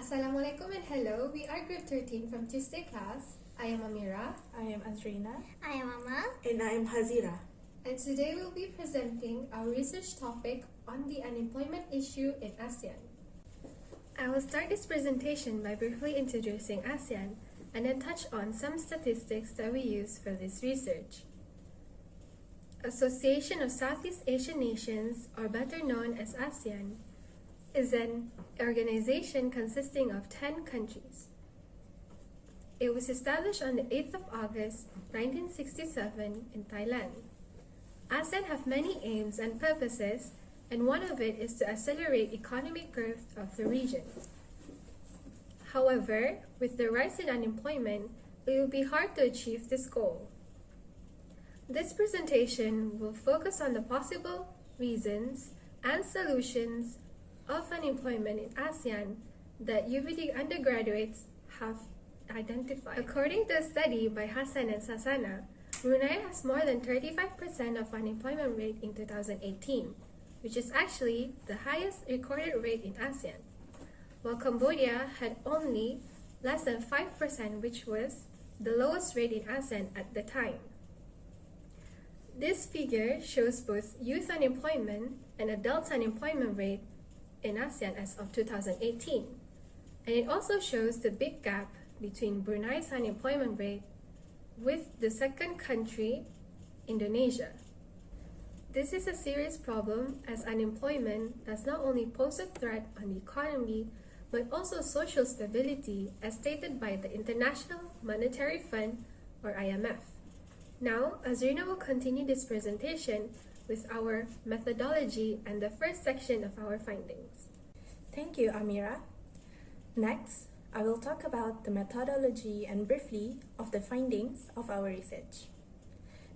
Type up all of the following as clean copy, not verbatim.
Assalamualaikum and hello. We are grade 13 from Tuesday class. I am Amirah. I am Azrena. I am Amal. And I am Hazirah. And today we'll be presenting our research topic on the unemployment issue in ASEAN. I will start this presentation by briefly introducing ASEAN and then touch on some statistics that we use for this research. Association of Southeast Asian Nations, or better known as ASEAN, is an organization consisting of 10 countries. It was established on the 8th of August 1967 in Thailand. ASEAN have many aims and purposes, and one of it is to accelerate economic growth of the region. However, with the rise in unemployment, it will be hard to achieve this goal. This presentation will focus on the possible reasons and solutions of unemployment in ASEAN that UBD undergraduates have identified. According to a study by Hassan and Sasana, Brunei has more than 35% of unemployment rate in 2018, which is actually the highest recorded rate in ASEAN, while Cambodia had only less than 5%, which was the lowest rate in ASEAN at the time. This figure shows both youth unemployment and adult unemployment rate in ASEAN as of 2018, and it also shows the big gap between Brunei's unemployment rate with the second country, Indonesia. This is a serious problem as unemployment does not only pose a threat on the economy but also social stability as stated by the International Monetary Fund or IMF. Now, Azrena will continue this presentation with our methodology and the first section of our findings. Thank you, Amirah. Next, I will talk about the methodology and briefly of the findings of our research.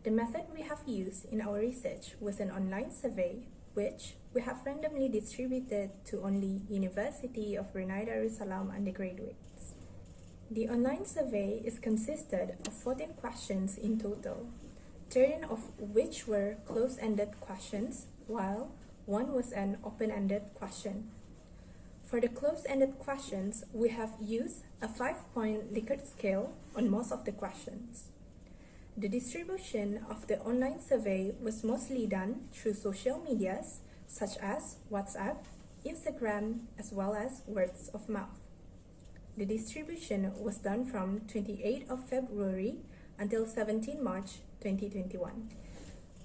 The method we have used in our research was an online survey which we have randomly distributed to only University of Brunei Darussalam undergraduates. The online survey is consisted of 14 questions in total, 13 of which were close-ended questions, while one was an open-ended question. For the close-ended questions, we have used a 5-point Likert scale on most of the questions. The distribution of the online survey was mostly done through social medias such as WhatsApp, Instagram, as well as words of mouth. The distribution was done from 28th of February until 17 March 2021.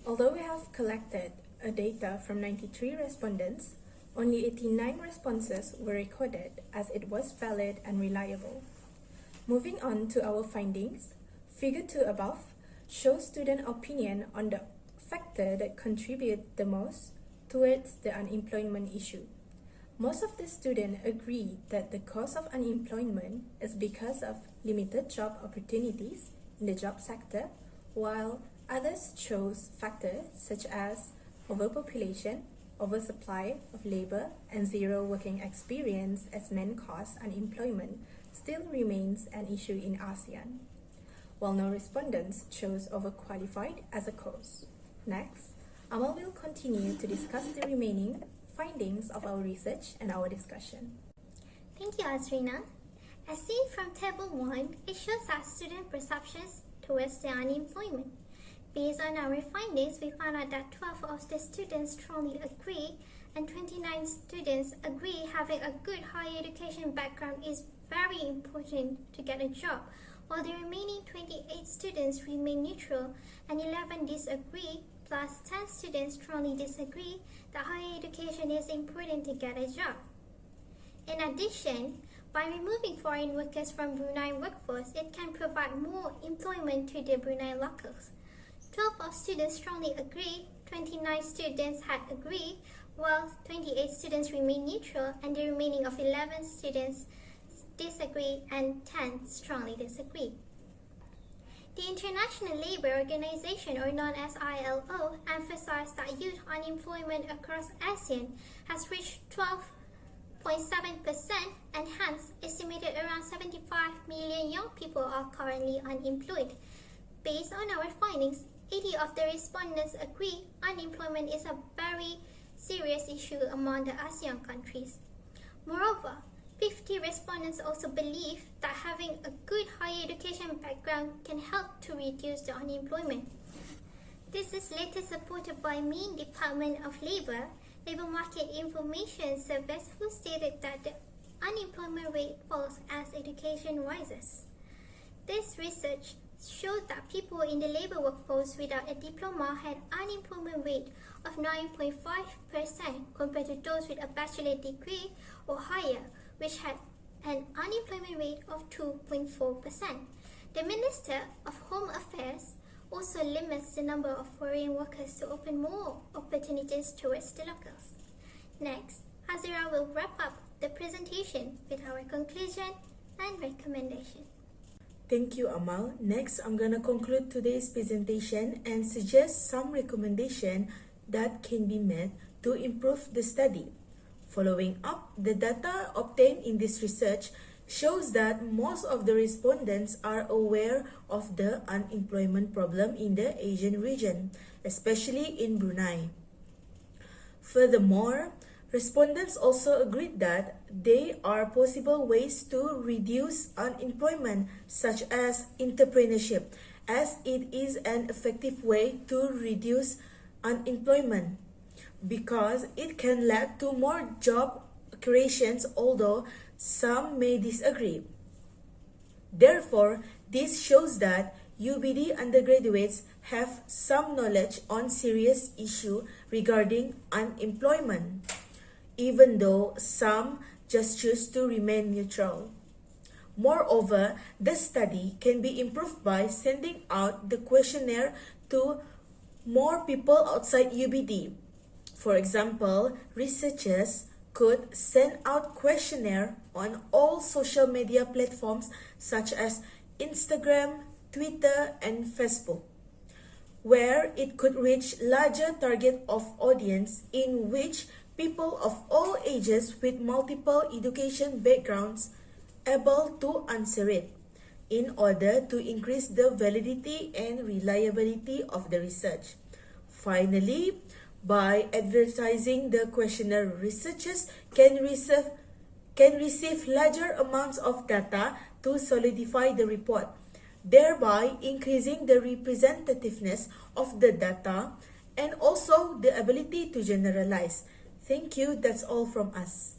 Although we have collected data from 93 respondents, only 89 responses were recorded as it was valid and reliable. Moving on to our findings, Figure 2 above shows student opinion on the factor that contribute the most towards the unemployment issue. Most of the students agree that the cause of unemployment is because of limited job opportunities in the job sector, while others chose factors such as overpopulation, oversupply of labor, and zero working experience as main cause unemployment still remains an issue in ASEAN, while no respondents chose overqualified as a cause. Next, Amal will continue to discuss the remaining findings of our research and our discussion. Thank you, Azrena. As seen from Table 1, it shows our student perceptions towards the unemployment. Based on our findings, we found out that 12 of the students strongly agree and 29 students agree having a good higher education background is very important to get a job, while the remaining 28 students remain neutral and 11 disagree, plus 10 students strongly disagree that higher education is important to get a job. In addition, by removing foreign workers from Brunei workforce, it can provide more employment to the Brunei locals. 12 of students strongly agree, 29 students had agreed, while 28 students remain neutral, and the remaining of 11 students disagree and 10 strongly disagree. The International Labour Organization, or known as ILO, emphasized that youth unemployment across ASEAN has reached 12.7% and hence estimated around 75 million young people are currently unemployed. Based on our findings, 80 of the respondents agree unemployment is a very serious issue among the ASEAN countries. Moreover, 50 respondents also believe that having a good higher education background can help to reduce the unemployment. This is later supported by Main Department of Labour Market Information Service, who stated that the unemployment rate falls as education rises. This research showed that people in the labour workforce without a diploma had unemployment rate of 9.5% compared to those with a bachelor degree or higher, which had an unemployment rate of 2.4%. The Minister of Home Affairs also limits the number of foreign workers to open more opportunities towards the locals. Next, Hazirah will wrap up the presentation with our conclusion and recommendation. Thank you, Amal. Next, I'm going to conclude today's presentation and suggest some recommendations that can be made to improve the study. Following up, the data obtained in this research shows that most of the respondents are aware of the unemployment problem in the Asian region, especially in Brunei. Furthermore, respondents also agreed that there are possible ways to reduce unemployment, such as entrepreneurship, as it is an effective way to reduce unemployment because it can lead to more job creations, although some may disagree. Therefore, this shows that UBD undergraduates have some knowledge on serious issues regarding unemployment, even though some just choose to remain neutral. Moreover, the study can be improved by sending out the questionnaire to more people outside UBD. For example, researchers could send out questionnaire on all social media platforms such as Instagram, Twitter, and Facebook, where it could reach larger target of audience in which people of all ages with multiple education backgrounds able to answer it in order to increase the validity and reliability of the research. Finally, by advertising the questionnaire, researchers can receive larger amounts of data to solidify the report, thereby increasing the representativeness of the data and also the ability to generalize. Thank you. That's all from us.